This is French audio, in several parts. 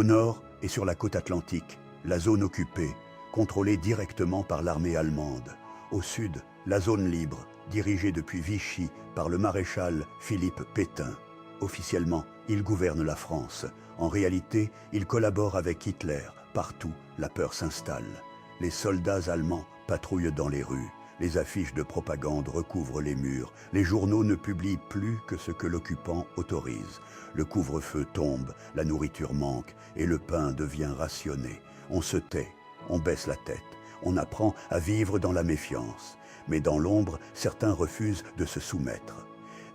Au nord et sur la côte atlantique, la zone occupée, contrôlée directement par l'armée allemande. Au sud, la zone libre, dirigée depuis Vichy par le maréchal Philippe Pétain. Officiellement, il gouverne la France. En réalité, il collabore avec Hitler. Partout, la peur s'installe. Les soldats allemands patrouillent dans les rues. Les affiches de propagande recouvrent les murs. Les journaux ne publient plus que ce que l'occupant autorise. Le couvre-feu tombe, la nourriture manque et le pain devient rationné. On se tait, on baisse la tête, on apprend à vivre dans la méfiance. Mais dans l'ombre, certains refusent de se soumettre.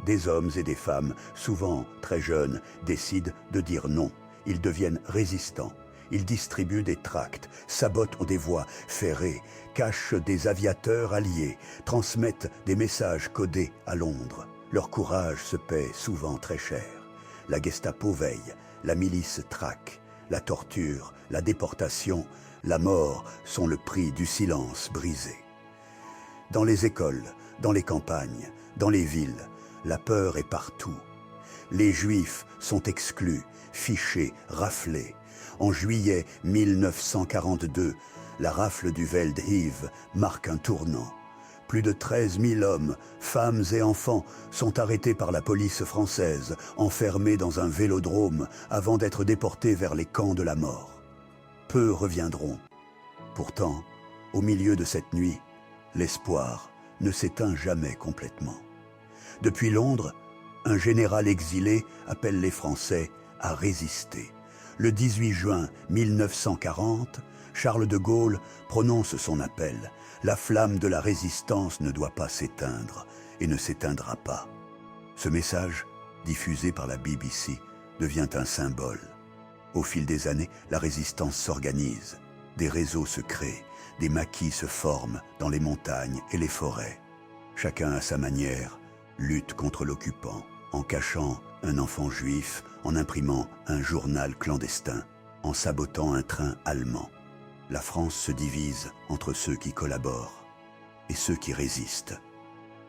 Des hommes et des femmes, souvent très jeunes, décident de dire non. Ils deviennent résistants. Ils distribuent des tracts, sabotent des voies ferrées, cachent des aviateurs alliés, transmettent des messages codés à Londres. Leur courage se paie souvent très cher. La Gestapo veille, la milice traque, la torture, la déportation, la mort sont le prix du silence brisé. Dans les écoles, dans les campagnes, dans les villes, la peur est partout. Les Juifs sont exclus, fichés, raflés. En juillet 1942, la rafle du Veldhiv marque un tournant. Plus de 13 000 hommes, femmes et enfants sont arrêtés par la police française, enfermés dans un vélodrome avant d'être déportés vers les camps de la mort. Peu reviendront. Pourtant, au milieu de cette nuit, l'espoir ne s'éteint jamais complètement. Depuis Londres, un général exilé appelle les Français à résister. Le 18 juin 1940, Charles de Gaulle prononce son appel. La flamme de la résistance ne doit pas s'éteindre et ne s'éteindra pas. Ce message, diffusé par la BBC, devient un symbole. Au fil des années, la résistance s'organise. Des réseaux se créent, des maquis se forment dans les montagnes et les forêts. Chacun à sa manière lutte contre l'occupant, en cachant un enfant juif, en imprimant un journal clandestin, en sabotant un train allemand. La France se divise entre ceux qui collaborent et ceux qui résistent.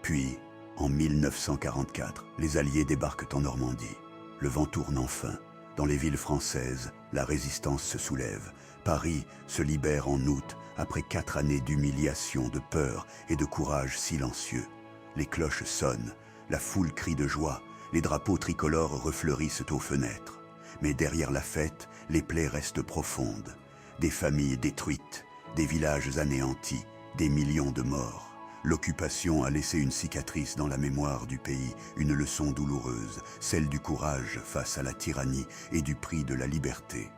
Puis, en 1944, les Alliés débarquent en Normandie. Le vent tourne enfin. Dans les villes françaises, la résistance se soulève. Paris se libère en août, après 4 années d'humiliation, de peur et de courage silencieux. Les cloches sonnent, la foule crie de joie, les drapeaux tricolores refleurissent aux fenêtres. Mais derrière la fête, les plaies restent profondes. Des familles détruites, des villages anéantis, des millions de morts. L'occupation a laissé une cicatrice dans la mémoire du pays, une leçon douloureuse, celle du courage face à la tyrannie et du prix de la liberté.